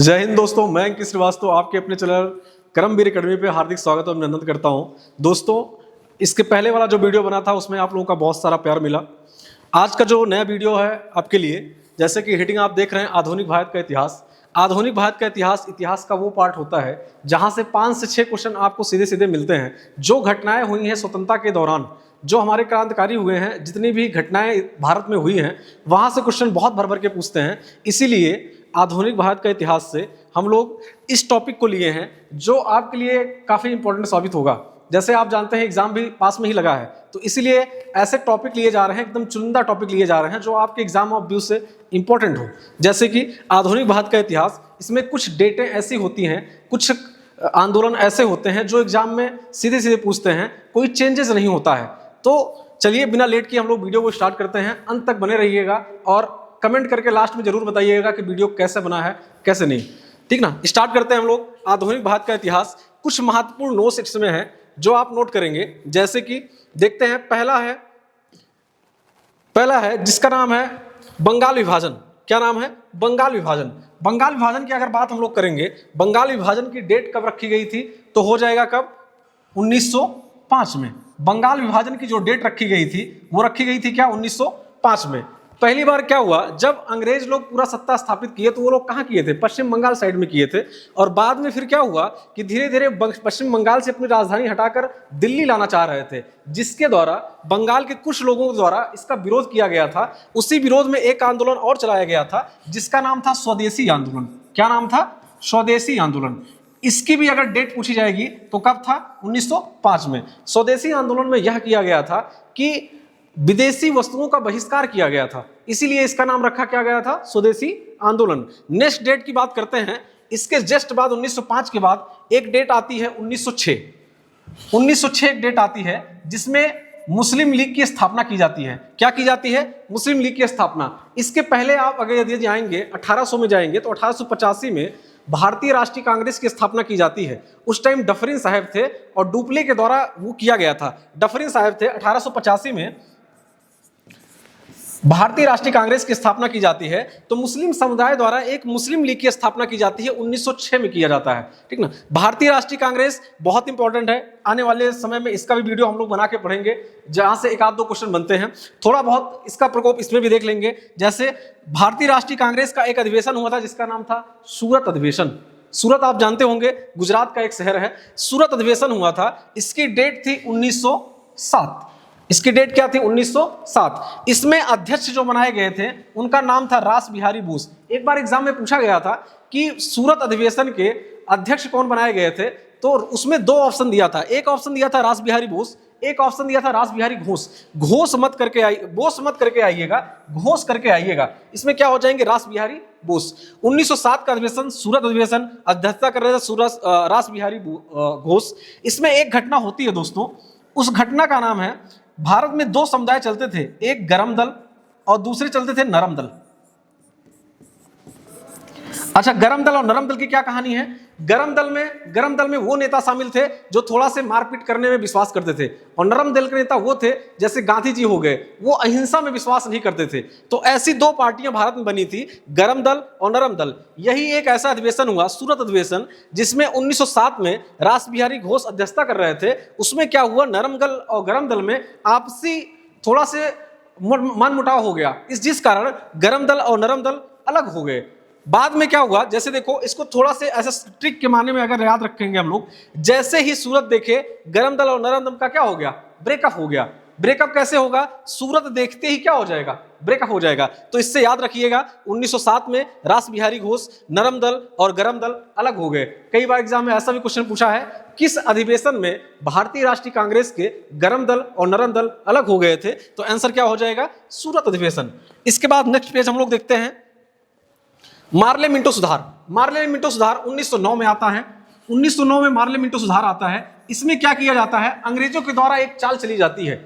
जय हिंद दोस्तों, मैं अंकित श्रीवास्तव आपके अपने चैनल कर्मवीर एकेडमी पे हार्दिक स्वागत और अभिनंदन करता हूं। दोस्तों, इसके पहले वाला जो वीडियो बना था उसमें आप लोगों का बहुत सारा प्यार मिला। आज का जो नया वीडियो है आपके लिए, जैसे कि हेडिंग आप देख रहे हैं, आधुनिक भारत का इतिहास। आधुनिक भारत का इतिहास, इतिहास का वो पार्ट होता है जहां से 5 से 6 क्वेश्चन आपको सीधे सीधे मिलते हैं। जो घटनाएं हुई हैं स्वतंत्रता के दौरान, जो हमारे क्रांतिकारी हुए हैं, जितनी भी घटनाएं भारत में हुई हैं, वहां से क्वेश्चन बहुत भर भर के पूछते हैं। इसीलिए आधुनिक भारत का इतिहास से हम लोग इस टॉपिक को लिए हैं जो आपके लिए काफ़ी इंपॉर्टेंट साबित होगा। जैसे आप जानते हैं एग्जाम भी पास में ही लगा है, तो इसीलिए ऐसे टॉपिक लिए जा रहे हैं, एकदम चुनिंदा टॉपिक लिए जा रहे हैं जो आपके एग्जाम ऑफ व्यू से इंपॉर्टेंट हो। जैसे कि आधुनिक भारत का इतिहास, इसमें कुछ डेटें ऐसी होती हैं, कुछ आंदोलन ऐसे होते हैं जो एग्जाम में सीधे सीधे पूछते हैं, कोई चेंजेस नहीं होता है। तो चलिए बिना लेट किए हम लोग वीडियो को स्टार्ट करते हैं। अंत तक बने रहिएगा और कमेंट करके लास्ट में जरूर बताइएगा कि वीडियो कैसे बना है, कैसे नहीं। ठीक ना, स्टार्ट करते हैं हम लोग आधुनिक भारत का इतिहास। कुछ महत्वपूर्ण नोट्स इसमें हैं जो आप नोट करेंगे। जैसे कि देखते हैं, पहला है जिसका नाम है बंगाल विभाजन। क्या नाम है? बंगाल विभाजन। बंगाल विभाजन की अगर बात हम लोग करेंगे, बंगाल विभाजन की डेट कब रखी गई थी, तो हो जाएगा कब? 1905 में। बंगाल विभाजन की जो डेट रखी गई थी वो रखी गई थी क्या? 1905 में। पहली बार क्या हुआ, जब अंग्रेज लोग पूरा सत्ता स्थापित किए तो वो लोग कहाँ किए थे? पश्चिम बंगाल साइड में किए थे। और बाद में फिर क्या हुआ कि धीरे धीरे पश्चिम बंगाल से अपनी राजधानी हटाकर दिल्ली लाना चाह रहे थे, जिसके द्वारा बंगाल के कुछ लोगों द्वारा इसका विरोध किया गया था। उसी विरोध में एक आंदोलन और चलाया गया था जिसका नाम था स्वदेशी आंदोलन। क्या नाम था? स्वदेशी आंदोलन। इसकी भी अगर डेट पूछी जाएगी तो कब था? 1905 में। स्वदेशी आंदोलन में यह किया गया था कि विदेशी वस्तुओं का बहिष्कार किया गया था, इसीलिए इसका नाम रखा क्या गया था? स्वदेशी आंदोलन। नेक्स्ट डेट की बात करते हैं। इसके जस्ट बाद 1905 के बाद एक डेट आती है 1906। 1906 एक डेट आती है जिसमें मुस्लिम लीग की स्थापना की जाती है। क्या की जाती है? मुस्लिम लीग की स्थापना। इसके पहले आप अगर यदि जाएंगे 1800 में जाएंगे तो 1885 में भारतीय राष्ट्रीय कांग्रेस की स्थापना की जाती है। उस टाइम डफरिन साहब थे और डुप्ले के द्वारा वो किया गया था। डफरिन साहब थे। 1885 में भारतीय राष्ट्रीय कांग्रेस की स्थापना की जाती है। तो मुस्लिम समुदाय द्वारा एक मुस्लिम लीग की स्थापना की जाती है, 1906 में किया जाता है। ठीक ना। भारतीय राष्ट्रीय कांग्रेस बहुत इंपॉर्टेंट है। आने वाले समय में इसका भी वीडियो हम लोग बना के पढ़ेंगे, जहां से एक आध दो क्वेश्चन बनते हैं। थोड़ा बहुत इसका प्रकोप इसमें भी देख लेंगे। जैसे भारतीय राष्ट्रीय कांग्रेस का एक अधिवेशन हुआ था जिसका नाम था सूरत अधिवेशन। सूरत आप जानते होंगे, गुजरात का एक शहर है। सूरत अधिवेशन हुआ था। इसकी डेट थी 1907। इसकी डेट क्या थी? 1907। इसमें अध्यक्ष जो बनाए गए थे उनका नाम था रास बिहारी बोस। एक बार एग्जाम में पूछा गया था कि सूरत अधिवेशन के अध्यक्ष कौन बनाए गए थे, तो उसमें 2 ऑप्शन दिया था। एक ऑप्शन दिया था रास बिहारी बोस, एक ऑप्शन दिया था रास बिहारी घोष। घोष मत करके आइए, बोस मत करके आइएगा, घोष करके आइएगा। इसमें क्या हो जाएंगे? रास बिहारी बोस। 1907 का अधिवेशन, सूरत अधिवेशन, अध्यक्षता कर रहे थे रास बिहारी घोष। इसमें एक घटना होती है दोस्तों, उस घटना का नाम है, भारत में 2 समुदाय चलते थे, एक गरम दल और दूसरे चलते थे नरम दल। अच्छा, गरम दल और नरम दल की क्या कहानी है? गरम दल में वो नेता शामिल थे जो थोड़ा से मारपीट करने में विश्वास करते थे, और नरम दल के नेता वो थे जैसे गांधी जी हो गए, वो अहिंसा में विश्वास नहीं करते थे। तो ऐसी 2 पार्टियां भारत में बनी थी, गरम दल और नरम दल। यही एक ऐसा अधिवेशन हुआ, सूरत अधिवेशन, जिसमें 1907 में रास बिहारी घोष अध्यक्षता कर रहे थे। उसमें क्या हुआ? नरम दल और गरम दल में आपसी थोड़ा से मनमुटाव हो गया, जिस कारण गरम दल और नरम दल अलग हो गए। बाद में क्या हुआ? जैसे देखो, इसको थोड़ा से ऐसे ट्रिक के माने में अगर याद रखेंगे हम लोग, जैसे ही सूरत देखे, गरम दल और नरम दल का क्या हो गया? ब्रेकअप हो गया। ब्रेकअप कैसे होगा? सूरत देखते ही क्या हो जाएगा? ब्रेकअप हो जाएगा। तो इससे याद रखिएगा, 1907 में रास बिहारी घोष, नरम दल और गरम दल अलग हो गए। कई बार एग्जाम में ऐसा भी क्वेश्चन पूछा है, किस अधिवेशन में भारतीय राष्ट्रीय कांग्रेस के गरम दल और नरम दल अलग हो गए थे? तो आंसर क्या हो जाएगा? सूरत अधिवेशन। इसके बाद नेक्स्ट पेज हम लोग देखते हैं, मार्ले मिंटो सुधार। मार्ले मिंटो सुधार 1909 में आता है। 1909 में मार्ले मिंटो सुधार आता है। इसमें क्या किया जाता है? अंग्रेजों के द्वारा एक चाल चली जाती है।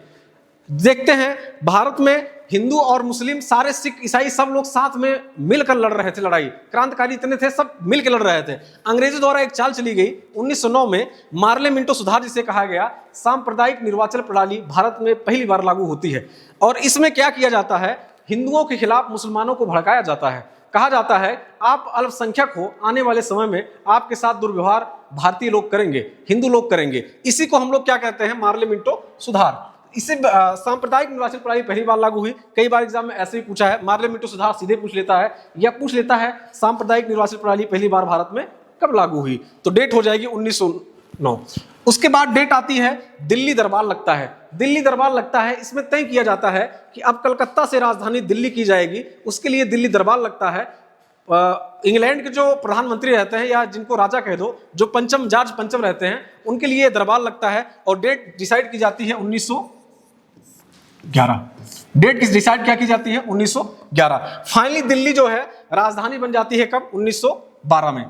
देखते हैं, भारत में हिंदू और मुस्लिम, सारे सिख ईसाई सब लोग साथ में मिलकर लड़ रहे थे लड़ाई। क्रांतिकारी इतने थे, सब मिलकर लड़ रहे थे। अंग्रेजों द्वारा एक चाल चली गई 1909 में, मार्ले मिंटो सुधार जिसे कहा गया। सांप्रदायिक निर्वाचन प्रणाली भारत में पहली बार लागू होती है, और इसमें क्या किया जाता है? हिंदुओं के खिलाफ मुसलमानों को भड़काया जाता है। कहा जाता है आप अल्पसंख्यक हो, आने वाले समय में आपके साथ दुर्व्यवहार भारतीय लोग करेंगे, हिंदू लोग करेंगे। इसी को हम लोग क्या कहते हैं, मार्लिमेंटो सुधार। इससे सांप्रदायिक निर्वाचन प्रणाली पहली बार लागू हुई। कई बार एग्जाम में ऐसे ही पूछा है, मार्लिमेंटो सुधार सीधे पूछ लेता है या पूछ लेता है सांप्रदायिक निर्वाचन प्रणाली पहली बार भारत में कब लागू हुई, तो डेट हो जाएगी 1909। उसके बाद डेट आती है दिल्ली दरबार लगता है। दिल्ली दरबार लगता है, इसमें तय किया जाता है कि अब कलकत्ता से राजधानी दिल्ली की जाएगी, उसके लिए दिल्ली दरबार लगता है। इंग्लैंड के जो प्रधानमंत्री रहते हैं या जिनको राजा कह दो, जो पंचम जॉर्ज पंचम रहते हैं, उनके लिए दरबार लगता है और डेट डिसाइड की जाती है 1911। डेट किस डिसाइड क्या की जाती है, 1911। फाइनली दिल्ली जो है राजधानी बन जाती है कब, 1912 में।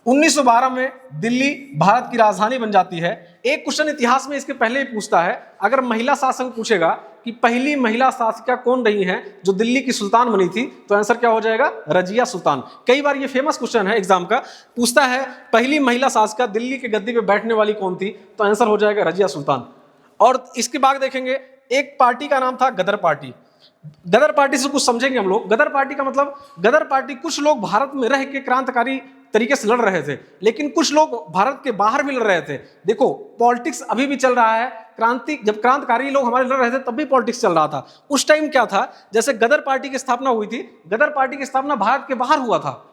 1912 में दिल्ली भारत की राजधानी बन जाती है। एक क्वेश्चन इतिहास में इसके पहले ही पूछता है, अगर महिला शासन पूछेगा कि पहली महिला शासिका कौन रही है जो दिल्ली की सुल्तान बनी थी, तो आंसर क्या हो जाएगा, रजिया सुल्तान। कई बार ये फेमस क्वेश्चन है, एग्जाम का पूछता है पहली महिला शासिका दिल्ली के गद्दी पे बैठने वाली कौन थी, तो आंसर हो जाएगा रजिया सुल्तान। और इसके बाद देखेंगे एक पार्टी का नाम था गदर पार्टी। गदर पार्टी से कुछ समझेंगे हम लोग। गदर पार्टी का मतलब, गदर पार्टी कुछ लोग भारत में रह के क्रांतिकारी तरीके से लड़ रहे थे, लेकिन कुछ लोग भारत के बाहर भी लड़ रहे थे। देखो पॉलिटिक्स अभी भी चल रहा है, जब क्रांतिकारी लोग हमारे लड़ रहे थे तब भी पॉलिटिक्स चल रहा था। उस टाइम क्या था, जैसे गदर पार्टी की स्थापना हुई थी, गदर पार्टी की स्थापना भारत के बाहर हुआ था,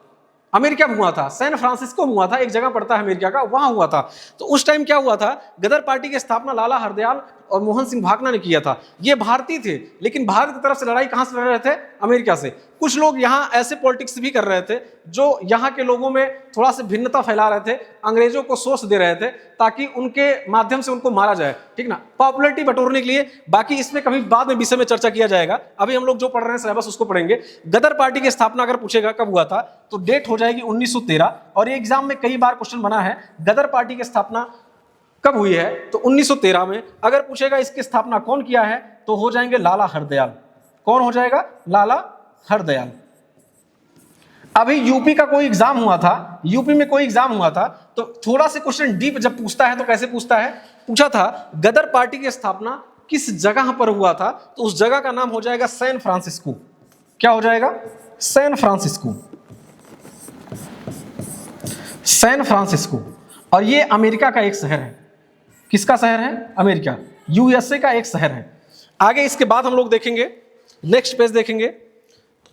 अमेरिका में हुआ था, सैन फ्रांसिस्को में हुआ था, एक जगह पड़ता है अमेरिका का, वहां हुआ था। तो उस टाइम क्या हुआ था, गदर पार्टी की स्थापना लाला हरदयाल और मोहन सिंह भाकना ने किया था। ये भारतीय थे, लेकिन भारत की तरफ से लड़ाई कहां से लड़ रहे थे, अमेरिका से। कुछ लोग यहाँ ऐसे पॉलिटिक्स भी कर रहे थे जो यहाँ के लोगों में थोड़ा सा भिन्नता फैला रहे थे, अंग्रेजों को सोच दे रहे थे ताकि उनके माध्यम से उनको मारा जाए, ठीक ना, पॉपुलैरिटी बटोरने के लिए। बाकी इसमें कभी बाद में विषय में चर्चा किया जाएगा, अभी हम लोग जो पढ़ रहे हैं सिलेबस उसको पढ़ेंगे। गदर पार्टी की स्थापना अगर पूछेगा कब हुआ था, तो डेट हो जाएगी 1913। और ये एग्जाम में कई बार क्वेश्चन बना है, गदर पार्टी की स्थापना कब हुई है, तो 1913 में। अगर पूछेगा इसकी स्थापना कौन किया है, तो हो जाएंगे लाला हरदयाल। कौन हो जाएगा, लाला हरदयाल। अभी यूपी का कोई एग्जाम हुआ था, यूपी में कोई एग्जाम हुआ था, तो थोड़ा से क्वेश्चन डीप जब पूछता है तो कैसे पूछता है, पूछा था गदर पार्टी की स्थापना किस जगह पर हुआ था, तो उस जगह का नाम हो जाएगा सैन फ्रांसिस्को। क्या हो जाएगा, सैन फ्रांसिस्को। San Francisco. और ये अमेरिका का एक शहर है। किसका शहर है, अमेरिका, यूएसए का एक शहर है। आगे इसके बाद हम लोग देखेंगे, नेक्स्ट पेज देखेंगे,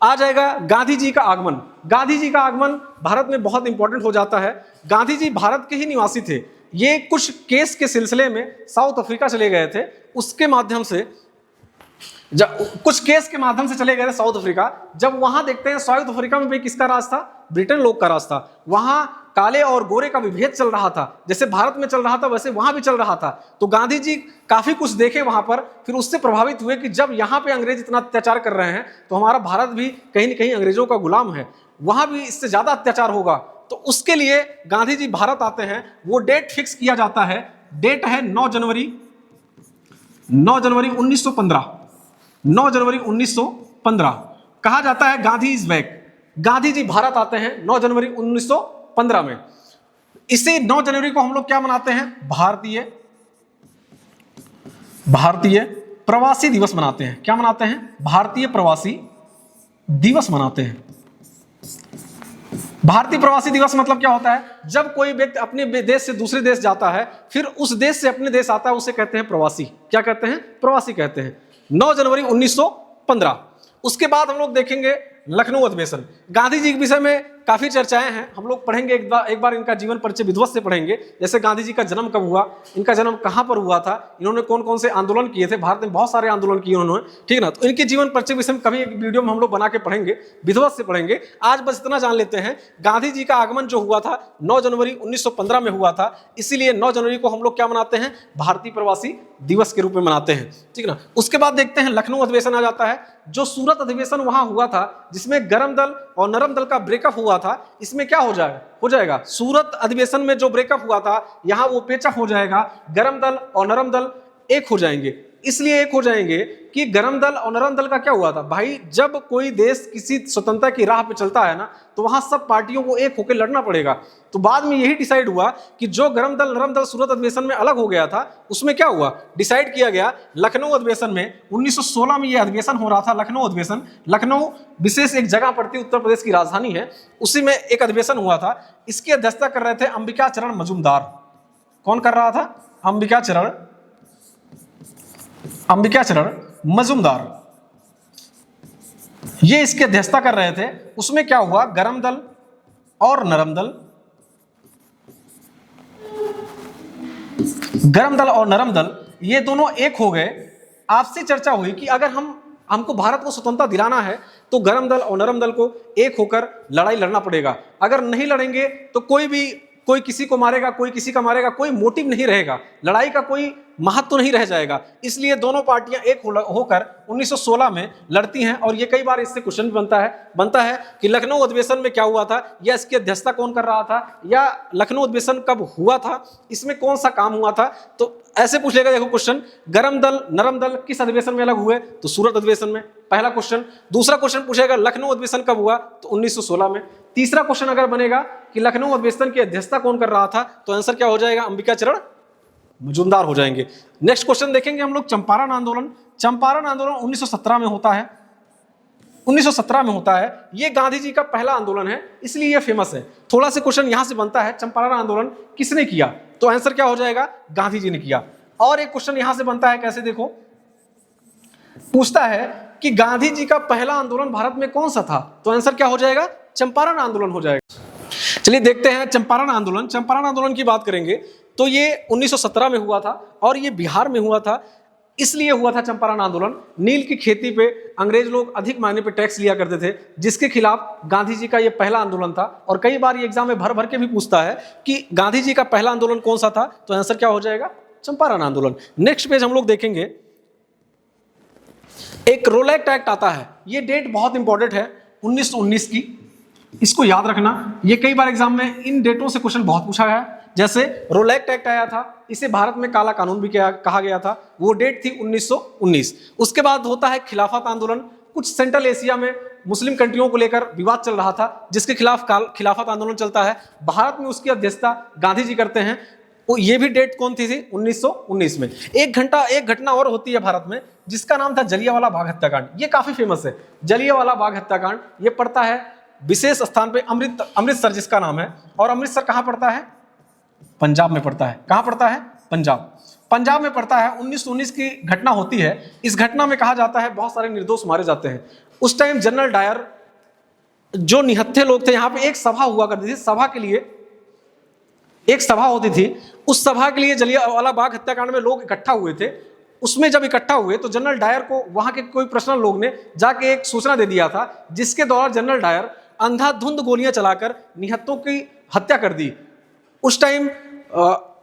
आ जाएगा गांधी जी का आगमन। गांधी जी का आगमन भारत में बहुत इंपॉर्टेंट हो जाता है। गांधी जी भारत के ही निवासी थे। ये कुछ केस के सिलसिले में साउथ अफ्रीका चले गए थे, उसके माध्यम से कुछ केस के माध्यम से चले गए थे साउथ अफ्रीका। जब वहां देखते हैं साउथ अफ्रीका में भी किसका राज था, ब्रिटेन लोग का राज था। वहां काले और गोरे का विभेद चल रहा था, जैसे भारत में चल रहा था वैसे वहां भी चल रहा था। तो गांधी जी काफी कुछ देखे वहां पर, फिर उससे प्रभावित हुए कि जब यहाँ पे अंग्रेज इतना अत्याचार कर रहे हैं तो हमारा भारत भी कहीं न कहीं अंग्रेजों का गुलाम है, वहां भी इससे ज्यादा अत्याचार होगा। तो उसके लिए गांधी जी भारत आते हैं। वो डेट फिक्स किया जाता है, डेट है 9 जनवरी 1915। 9 जनवरी 1915 कहा जाता है गांधी इज बैक। गांधी जी भारत आते हैं 9 जनवरी 1915 में। इसे 9 जनवरी को हम लोग क्या मनाते हैं, भारतीय प्रवासी दिवस मनाते हैं। क्या मनाते हैं, भारतीय प्रवासी दिवस मनाते हैं। भारतीय प्रवासी दिवस मतलब क्या होता है, जब कोई व्यक्ति अपने देश से दूसरे देश जाता है फिर उस देश से अपने देश आता है, उसे कहते हैं प्रवासी। क्या कहते हैं, प्रवासी कहते हैं। 9 जनवरी 1915। उसके बाद हम लोग देखेंगे लखनऊ अधिवेशन। गांधी जी के विषय में काफी चर्चाएं हैं, हम लोग पढ़ेंगे एक बार इनका जीवन परिचय विधिवत से पढ़ेंगे। जैसे गांधी जी का जन्म कब हुआ, इनका जन्म कहां पर हुआ था, इन्होंने कौन कौन से आंदोलन किए थे, भारत में बहुत सारे आंदोलन किए उन्होंने, ठीक ना। तो इनके जीवन परिचय विषय में कभी एक वीडियो में हम लोग बना के पढ़ेंगे, विधिवत से पढ़ेंगे। आज बस इतना जान लेते हैं, गांधी जी का आगमन जो हुआ था 9 जनवरी 1915 में हुआ था, इसीलिए 9 जनवरी को हम लोग क्या मनाते हैं, भारतीय प्रवासी दिवस के रूप में मनाते हैं, ठीक ना। उसके बाद देखते हैं लखनऊ अधिवेशन आ जाता है। जो सूरत अधिवेशन वहां हुआ था, जिसमें गरम दल और नरम दल का ब्रेकअप हुआ था, इसमें क्या हो जाएगा सूरत अधिवेशन में जो ब्रेकअप हुआ था, यहां वो पेचअप हो जाएगा, गरम दल और नरम दल एक हो जाएंगे। इसलिए एक हो जाएंगे कि गरम दल और नरम दल का क्या हुआ था भाई, जब कोई देश किसी स्वतंत्रता की राह पे चलता है ना तो वहां सब पार्टियों को एक होकर लड़ना पड़ेगा। तो बाद में यही डिसाइड हुआ कि जो गरम दल नरम दल सूरत अधिवेशन में अलग हो गया था, उसमें क्या हुआ, डिसाइड किया गया लखनऊ अधिवेशन में 1916 में यह अधिवेशन हो रहा था। लखनऊ अधिवेशन, लखनऊ विशेष एक जगह पड़ती उत्तर प्रदेश की राजधानी है, उसी में एक अधिवेशन हुआ था। इसकी अध्यक्षता कर रहे थे अंबिका चरण मजूमदार। कौन कर रहा था? अंबिका चरण मजूमदार, ये इसकी अध्यक्षता कर रहे थे। उसमें क्या हुआ, गरम दल और नरम दल, गरम दल और नरम दल ये दोनों एक हो गए। आपसी चर्चा हुई कि अगर हमको भारत को स्वतंत्रता दिलाना है तो गरम दल और नरम दल को एक होकर लड़ाई लड़ना पड़ेगा। अगर नहीं लड़ेंगे तो कोई किसी को मारेगा, कोई किसी का मारेगा, कोई मोटिव नहीं रहेगा, लड़ाई का कोई महत्व नहीं रह जाएगा। इसलिए दोनों पार्टियां एक होकर 1916 में लड़ती हैं। और ये कई बार इससे क्वेश्चन भी बनता है कि लखनऊ अधिवेशन में क्या हुआ था, या इसकी अध्यक्षता कौन कर रहा था, या लखनऊ अधिवेशन कब हुआ था, इसमें कौन सा काम हुआ था। तो ऐसे पूछ लेगा देखो क्वेश्चन, गरम दल नरम दल किस अधिवेशन में अलग हुए, तो सूरत अधिवेशन में, पहला क्वेश्चन। दूसरा क्वेश्चन पूछेगा लखनऊ अधिवेशन कब हुआ, तो 1916 में। तीसरा क्वेश्चन अगर बनेगा कि लखनऊ अधिवेशन की अध्यक्षता कौन कर रहा था, तो आंसर क्या हो जाएगा, अंबिका चरण मजूमदार हो जाएंगे। नेक्स्ट क्वेश्चन देखेंगे हम लोग, चंपारण आंदोलन। चंपारण आंदोलन 1917 में होता है, 1917 में होता है। ये गांधी जी का पहला आंदोलन है, इसलिए ये फेमस है। थोड़ा सा क्वेश्चन यहां से बनता है, चंपारण आंदोलन किसने किया, तो आंसर क्या हो जाएगा, गांधी जी ने किया। और एक क्वेश्चन यहां से बनता है, कैसे देखो, पूछता है कि गांधी जी का पहला आंदोलन भारत में कौन सा था, तो आंसर क्या हो जाएगा, चंपारण आंदोलन हो जाएगा। चलिए देखते हैं चंपारण आंदोलन। चंपारण आंदोलन की बात करेंगे तो ये 1917 में हुआ था और ये बिहार में हुआ था। इसलिए हुआ था चंपारण आंदोलन, नील की खेती पे अंग्रेज लोग अधिक मायने पे टैक्स लिया करते थे, जिसके खिलाफ गांधी जी का ये पहला आंदोलन था। और कई बार ये एग्जाम में भर भर के भी पूछता है कि गांधी जी का पहला आंदोलन कौन सा था, तो आंसर क्या हो जाएगा, चंपारण आंदोलन। नेक्स्ट पेज हम लोग देखेंगे, एक रोलैक्ट एक्ट आता है। ये डेट बहुत इंपॉर्टेंट है, 1919 की, इसको याद रखना। ये कई बार एग्जाम में इन डेटों से क्वेश्चन बहुत पूछा गया है। जैसे रोलैक्ट एक्ट आया था, इसे भारत में काला कानून भी कहा गया था, वो डेट थी 1919। उसके बाद होता है खिलाफत आंदोलन। कुछ सेंट्रल एशिया में मुस्लिम कंट्रियों को लेकर विवाद चल रहा था, जिसके खिलाफ खिलाफत आंदोलन चलता है। भारत में उसकी अध्यक्षता गांधी जी करते हैं। वो ये भी डेट कौन थी 1919 में। एक घटना और होती है भारत में, जिसका नाम था जलियांवाला बाग हत्याकांड। ये काफी फेमस है, जलियांवाला बाग हत्याकांड। ये पड़ता है विशेष स्थान पे अमृतसर जिसका नाम है। और अमृतसर कहां पड़ता है, पंजाब में पड़ता है। कहां पड़ता है, पंजाब में पड़ता है। 1919 की घटना होती है। इस घटना में कहा जाता है बहुत सारे निर्दोष मारे जाते हैं। उस टाइम जनरल डायर, जो निहत्थे लोग थे, यहाँ पे एक सभा हुआ करती थी, सभा के लिए एक सभा होती थी। उस सभा के लिए जलियांवाला बाग हत्याकांड में लोग इकट्ठा हुए थे। उसमें जब इकट्ठा हुए तो जनरल डायर को वहां के कोई पर्सनल लोग ने जाके एक सूचना दे दिया था, जिसके द्वारा जनरल डायर अंधाधुंध गोलियां चलाकर निहत्तों की हत्या कर दी। उस टाइम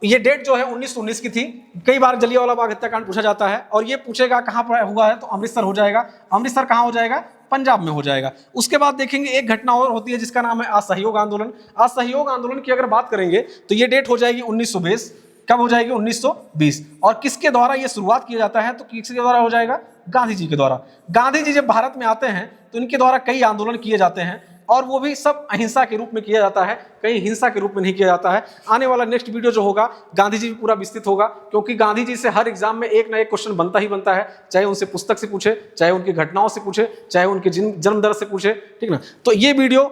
ये डेट जो है 1919 की थी। कई बार जलियांवाला बाग हत्याकांड पूछा जाता है, और ये पूछेगा कहां पर हुआ है, तो अमृतसर हो जाएगा। अमृतसर कहां हो जाएगा, पंजाब में हो जाएगा। उसके बाद देखेंगे एक घटना और होती है, जिसका नाम है असहयोग आंदोलन। असहयोग आंदोलन की अगर बात करेंगे तो ये डेट हो जाएगी 1920। कब हो जाएगी, 1920। और किसके द्वारा ये शुरुआत किया जाता है, तो किसके द्वारा हो जाएगा, गांधी जी के द्वारा। गांधी जी जब भारत में आते हैं तो इनके द्वारा कई आंदोलन किए जाते हैं, और वो भी सब अहिंसा के रूप में किया जाता है, कहीं हिंसा के रूप में नहीं किया जाता है। आने वाला नेक्स्ट वीडियो जो होगा, गांधी जी भी पूरा विस्तृत होगा, क्योंकि गांधी जी से हर एग्जाम में एक ना एक क्वेश्चन बनता ही बनता है, चाहे उनसे पुस्तक से पूछे, चाहे उनकी घटनाओं से पूछे, चाहे उनके जन्म दर से पूछे, ठीक ना। तो ये वीडियो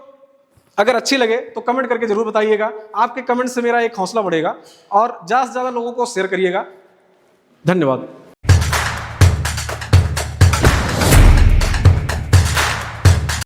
अगर अच्छी लगे तो कमेंट करके जरूर बताइएगा। आपके कमेंट से मेरा एक हौसला बढ़ेगा, और ज्यादा से ज्यादा लोगों को शेयर करिएगा। धन्यवाद।